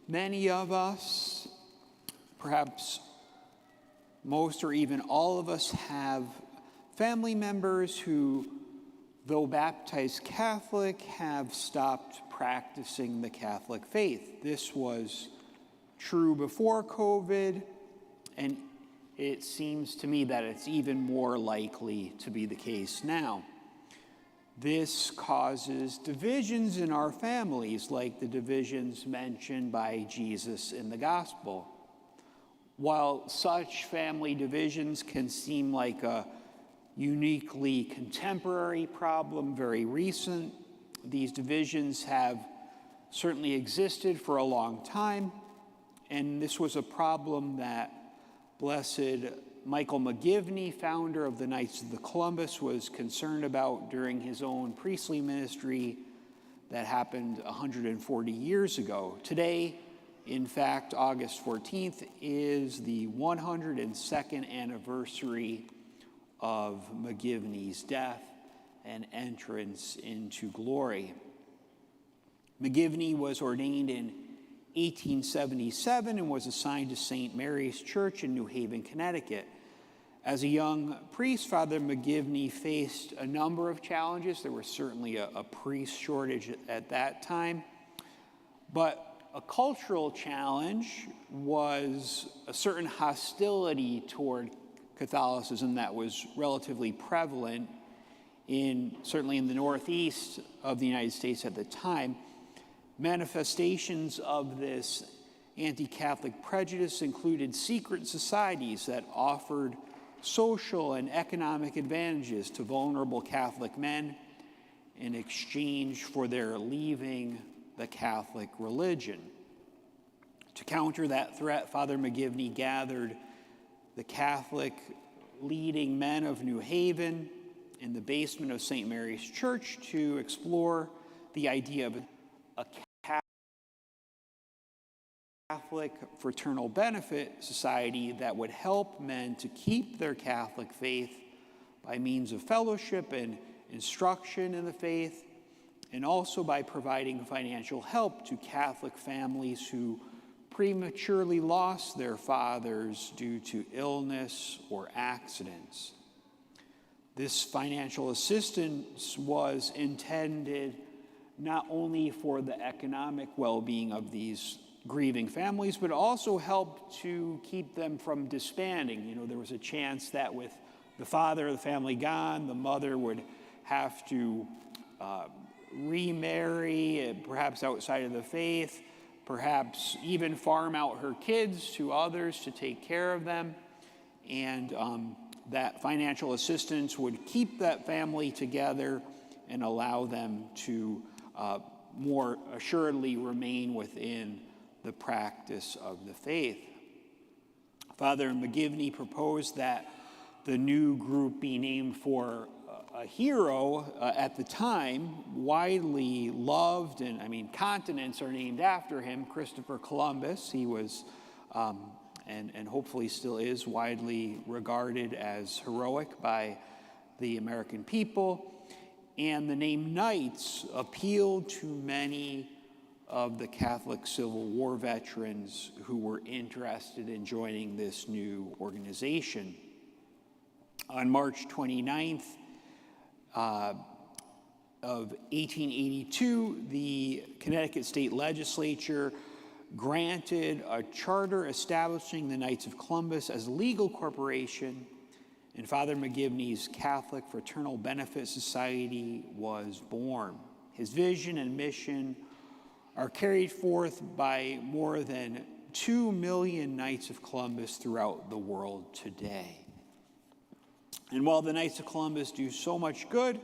Many of us, perhaps most or even all of us, have family members who, though baptized Catholic, have stopped practicing the Catholic faith. This was true before COVID, and it seems to me that it's even more likely to be the case now. This causes divisions in our families, like the divisions mentioned by Jesus in the gospel. While such family divisions can seem like a uniquely contemporary problem, very recent, these divisions have certainly existed for a long time, and this was a problem that Blessed Michael McGivney, founder of the Knights of the Columbus, was concerned about during his own priestly ministry that happened 140 years ago. Today, in fact, August 14th is the 102nd anniversary of McGivney's death and entrance into glory. McGivney was ordained in 1877 and was assigned to St. Mary's Church in New Haven, Connecticut. As a young priest, Father McGivney faced a number of challenges. There was certainly a priest shortage at that time, but a cultural challenge was a certain hostility toward Catholicism that was relatively prevalent certainly in the Northeast of the United States at the time. Manifestations of this anti-Catholic prejudice included secret societies that offered social and economic advantages to vulnerable Catholic men in exchange for their leaving the Catholic religion. To counter that threat, Father McGivney gathered the Catholic leading men of New Haven in the basement of St. Mary's Church to explore the idea of a Catholic fraternal benefit society that would help men to keep their Catholic faith by means of fellowship and instruction in the faith, and also by providing financial help to Catholic families who prematurely lost their fathers due to illness or accidents. This financial assistance was intended not only for the economic well-being of these grieving families, but also helped to keep them from disbanding. You know, there was a chance that with the father of the family gone, the mother would have to remarry, perhaps outside of the faith, perhaps even farm out her kids to others to take care of them. And that financial assistance would keep that family together and allow them to more assuredly remain within the practice of the faith. Father McGivney proposed that the new group be named for a hero at the time, widely loved, and continents are named after him, Christopher Columbus. He was, and hopefully still is, widely regarded as heroic by the American people. And the name Knights appealed to many of the Catholic Civil War veterans who were interested in joining this new organization. On March 29th of 1882, the Connecticut State Legislature granted a charter establishing the Knights of Columbus as a legal corporation, and Father McGivney's Catholic Fraternal Benefit Society was born. His vision and mission are carried forth by more than 2 million Knights of Columbus throughout the world today. And while the Knights of Columbus do so much good,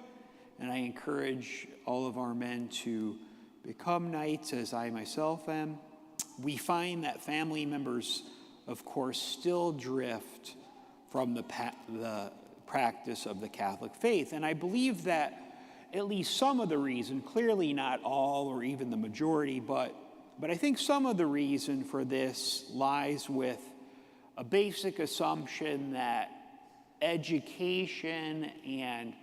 and I encourage all of our men to become knights, as I myself am, we find that family members, of course, still drift from the practice of the Catholic faith. And I believe that at least some of the reason, clearly not all or even the majority, but I think some of the reason for this lies with a basic assumption that education, and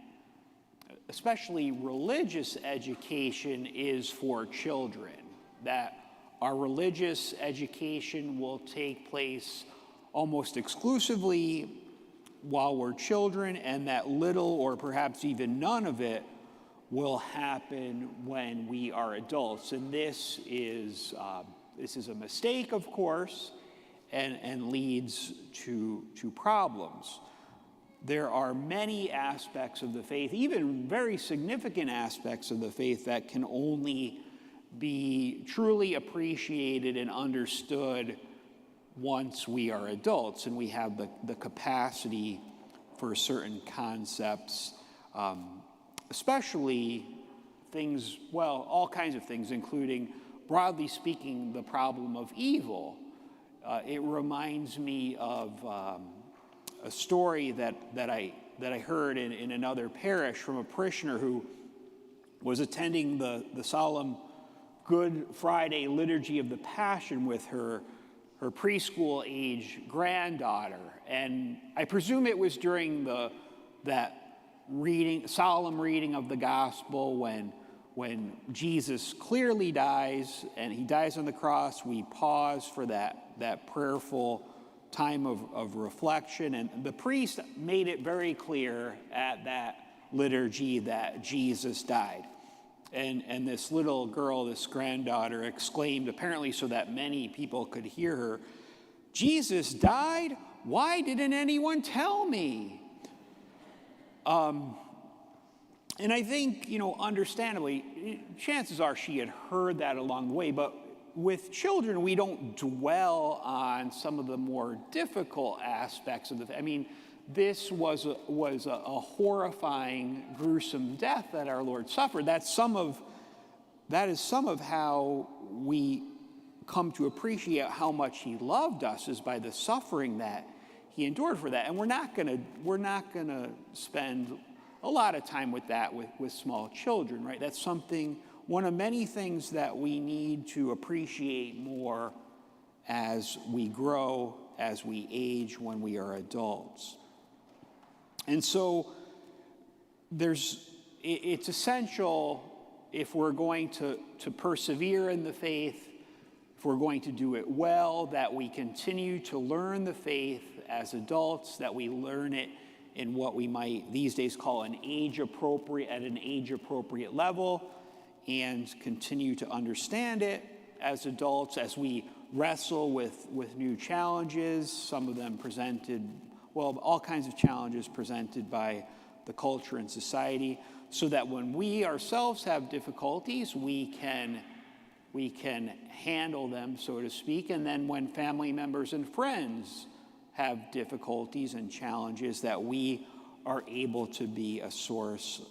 especially religious education, is for children, that our religious education will take place almost exclusively while we're children, and that little or perhaps even none of it will happen when we are adults. And this is a mistake, of course, and leads to problems. There are many aspects of the faith, even very significant aspects of the faith, that can only be truly appreciated and understood once we are adults and we have the capacity for certain concepts, especially things, well, all kinds of things, including, broadly speaking, the problem of evil. It reminds me of a story that I heard in another parish from a parishioner who was attending the solemn Good Friday Liturgy of the Passion with her preschool-age granddaughter. And I presume it was during that solemn reading of the gospel when Jesus clearly dies, and he dies on the cross. We pause for that prayerful time of reflection, and the priest made it very clear at that liturgy that Jesus died. And this little girl, this granddaughter, exclaimed, apparently so that many people could hear her, "Jesus died? Why didn't anyone tell me?" And I think, understandably, chances are she had heard that along the way, but with children, we don't dwell on some of the more difficult aspects of this was a horrifying, gruesome death that our Lord suffered. That is some of how we come to appreciate how much he loved us, is by the suffering that he endured for that. And we're not gonna spend a lot of time with that with small children, right? That's one of many things that we need to appreciate more as we grow, as we age, when we are adults. And so it's essential, if we're going to persevere in the faith, if we're going to do it well, that we continue to learn the faith as adults, that we learn it in what we might these days call an age-appropriate level, and continue to understand it as adults as we wrestle with new challenges, some of them all kinds of challenges presented by the culture and society, so that when we ourselves have difficulties, we can handle them, so to speak. And then when family members and friends have difficulties and challenges, that we are able to be a source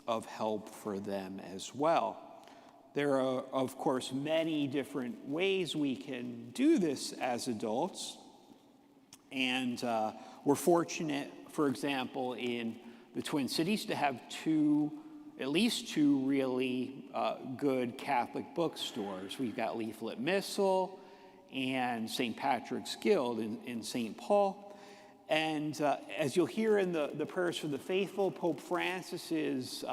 of help for them as well. There are, of course, many different ways we can do this as adults. And we're fortunate, for example, in the Twin Cities to have at least two really good Catholic bookstores. We've got Leaflet Missal and St. Patrick's Guild in St. Paul. And as you'll hear in the Prayers for the Faithful, Pope Francis's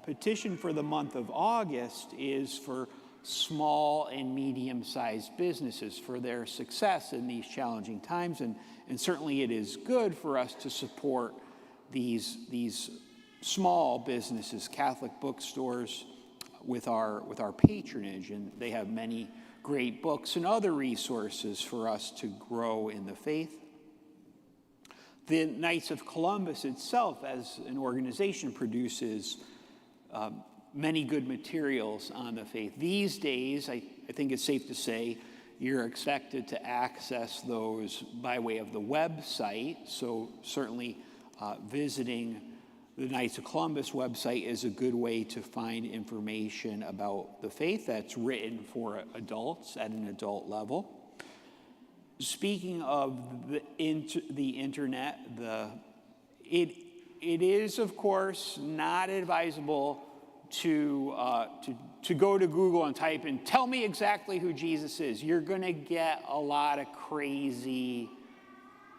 petition for the month of August is for small and medium-sized businesses, for their success in these challenging times. And certainly it is good for us to support these small businesses, Catholic bookstores, with our patronage. And they have many great books and other resources for us to grow in the faith. The Knights of Columbus itself, as an organization, produces many good materials on the faith. These days, I think it's safe to say, you're expected to access those by way of the website. So certainly visiting the Knights of Columbus website is a good way to find information about the faith that's written for adults at an adult level. Speaking of the internet, it is, of course, not advisable to go to Google and type in, "Tell me exactly who Jesus is." You're going to get a lot of crazy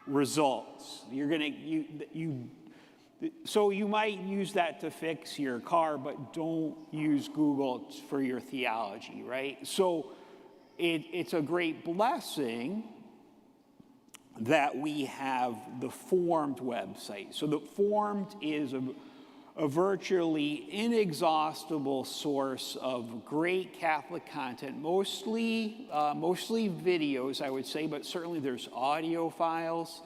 results. So you might use that to fix your car, but don't use Google for your theology, right? So it's a great blessing that we have the Formed website. So the Formed is a virtually inexhaustible source of great Catholic content, mostly videos, I would say, but certainly there's audio files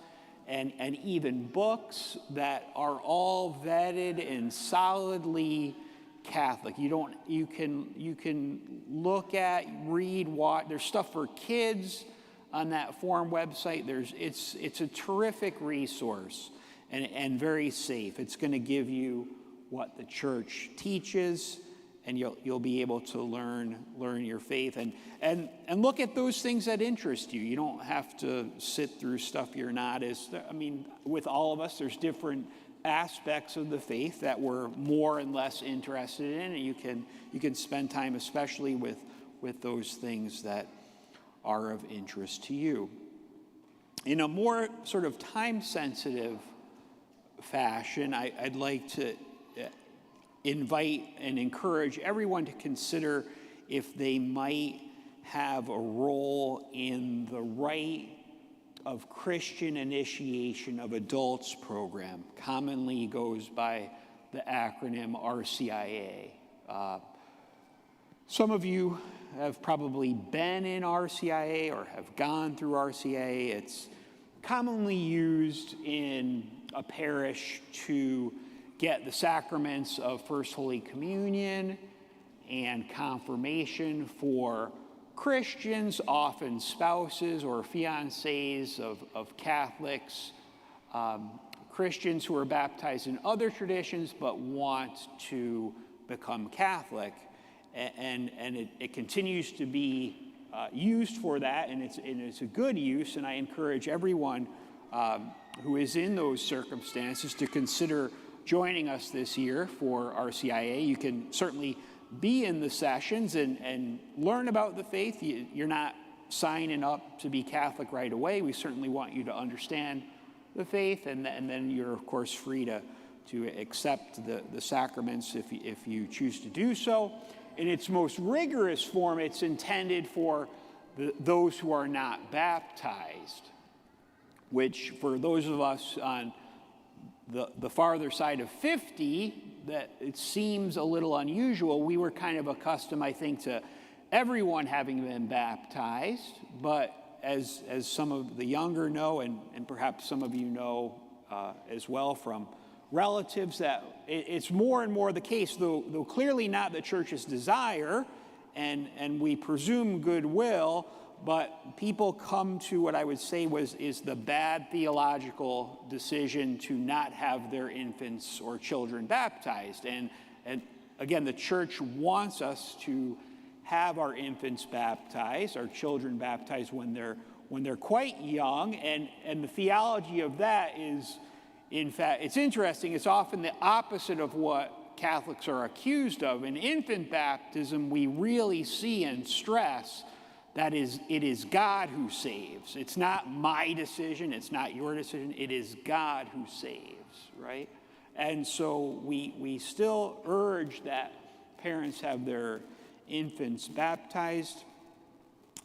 and even books that are all vetted and solidly Catholic. You can look at, read, watch. There's stuff for kids on that Form website. It's a terrific resource and very safe. It's going to give you what the church teaches, and you'll be able to learn your faith and look at those things that interest you. You don't have to sit through stuff you're not as. I mean, with all of us, there's different aspects of the faith that we're more and less interested in, and you can spend time, especially with those things that are of interest to you. In a more sort of time-sensitive fashion, I'd like to invite and encourage everyone to consider if they might have a role in the Rite of Christian Initiation of Adults program. Commonly goes by the acronym RCIA. Some of you have probably been in RCIA or have gone through RCIA. It's commonly used in a parish to get the sacraments of First Holy Communion and confirmation for Christians, often spouses or fiancés of Catholics, Christians who are baptized in other traditions but want to become Catholic. And it continues to be used for that, and it's a good use, and I encourage everyone who is in those circumstances to consider joining us this year for RCIA. You can certainly be in the sessions and learn about the faith. You're not signing up to be Catholic right away. We certainly want you to understand the faith, and then you're, of course, free to accept the sacraments if you choose to do so. In its most rigorous form, it's intended for those who are not baptized, which for those of us on the farther side of 50, that it seems a little unusual. We were kind of accustomed, I think, to everyone having been baptized, but as some of the younger know, and perhaps some of you know as well from relatives, that it's more and more the case, though clearly not the church's desire, and we presume goodwill, but people come to what I would say is the bad theological decision to not have their infants or children baptized. And again, the church wants us to have our infants baptized, our children baptized when they're quite young, and the theology of that is, in fact, it's interesting, it's often the opposite of what Catholics are accused of. In infant baptism, we really see and stress that it is God who saves. It's not my decision, it's not your decision, it is God who saves, right? And so we still urge that parents have their infants baptized.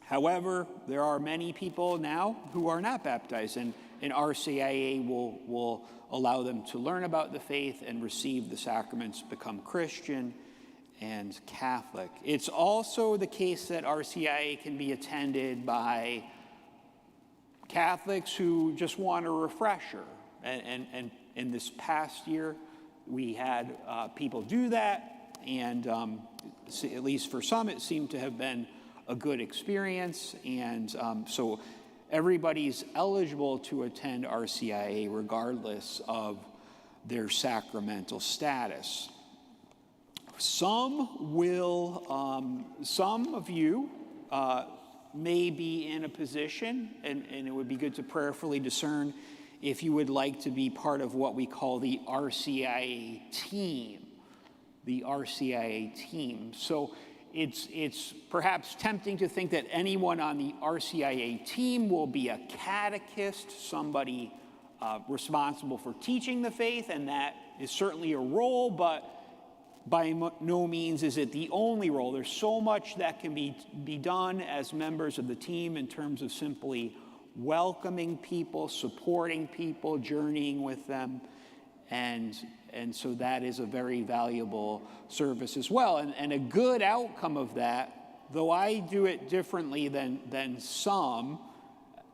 However, there are many people now who are not baptized, and RCIA will allow them to learn about the faith and receive the sacraments, become Christian and Catholic. It's also the case that RCIA can be attended by Catholics who just want a refresher. And in this past year, we had people do that, and at least for some, it seemed to have been a good experience. And so everybody's eligible to attend RCIA regardless of their sacramental status. Some of you may be in a position, and it would be good to prayerfully discern if you would like to be part of what we call the RCIA team. The RCIA team. So it's perhaps tempting to think that anyone on the RCIA team will be a catechist, somebody responsible for teaching the faith, and that is certainly a role, but by no means is it the only role. There's so much that can be done as members of the team in terms of simply welcoming people, supporting people, journeying with them. And so that is a very valuable service as well. And a good outcome of that, though I do it differently than some,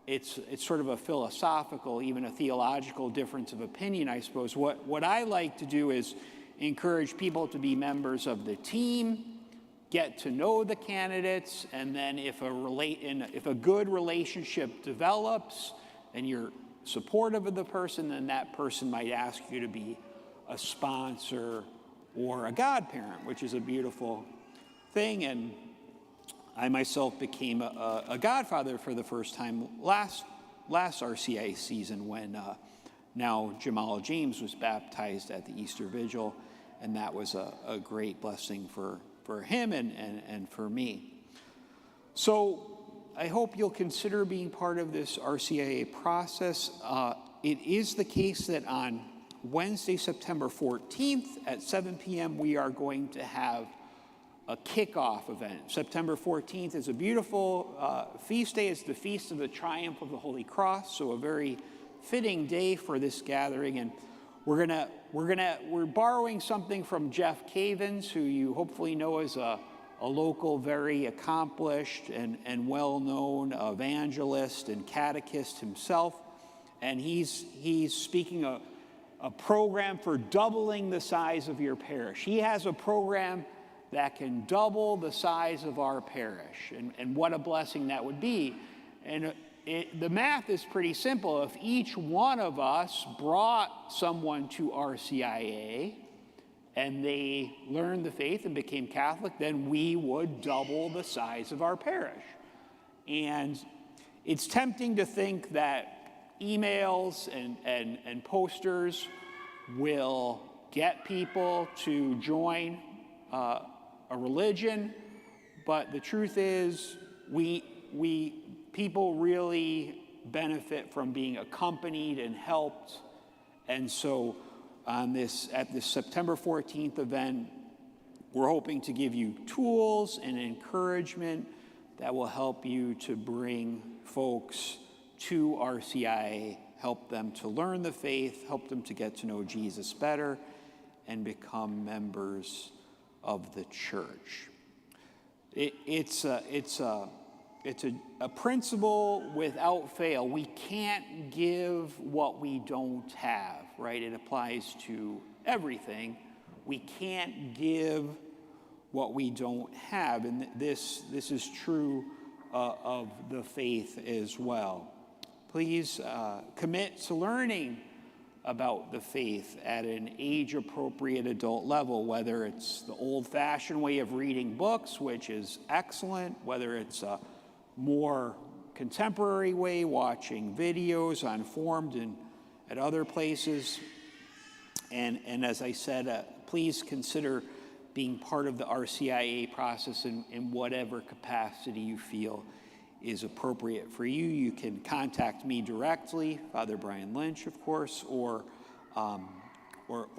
it's sort of a philosophical, even a theological difference of opinion, I suppose. What I like to do is encourage people to be members of the team, get to know the candidates, and then if a good relationship develops and you're supportive of the person, then that person might ask you to be a sponsor or a godparent, which is a beautiful thing. And I myself became a godfather for the first time last RCIA season when now Jamal James was baptized at the Easter Vigil, and that was a great blessing for him and for me. So I hope you'll consider being part of this RCIA process. It is the case that on Wednesday, September 14th at 7 p.m., we are going to have a kickoff event. September 14th is a beautiful feast day. It's the Feast of the Triumph of the Holy Cross, so a very fitting day for this gathering. And we're borrowing something from Jeff Cavins, who you hopefully know as a local, very accomplished and well-known evangelist and catechist himself. And he's speaking a program for doubling the size of your parish. He has a program that can double the size of our parish. And what a blessing that would be. And the math is pretty simple. If each one of us brought someone to RCIA and they learned the faith and became Catholic, then we would double the size of our parish. And it's tempting to think that emails and posters will get people to join a religion, but the truth is people really benefit from being accompanied and helped. And so at this September 14th event, we're hoping to give you tools and encouragement that will help you to bring folks to RCIA, help them to learn the faith, help them to get to know Jesus better, and become members of the church. It's a principle without fail. We can't give what we don't have, right? It applies to everything. We can't give what we don't have, and this is true of the faith as well. Please commit to learning about the faith at an age-appropriate adult level, whether it's the old-fashioned way of reading books, which is excellent, whether it's a more contemporary way, watching videos on Formed and at other places. And as I said, please consider being part of the RCIA process in whatever capacity you feel is appropriate for you. You can contact me directly, Father Brian Lynch, of course, or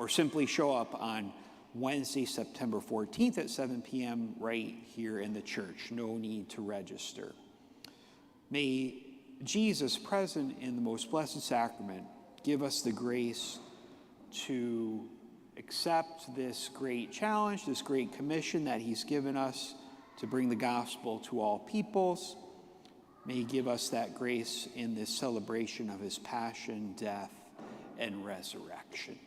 simply show up on Wednesday, September 14th at 7 p.m. right here in the church. No need to register. May Jesus, present in the most blessed sacrament, give us the grace to accept this great challenge, this great commission that he's given us to bring the gospel to all peoples. May he give us that grace in this celebration of his passion, death, and resurrection.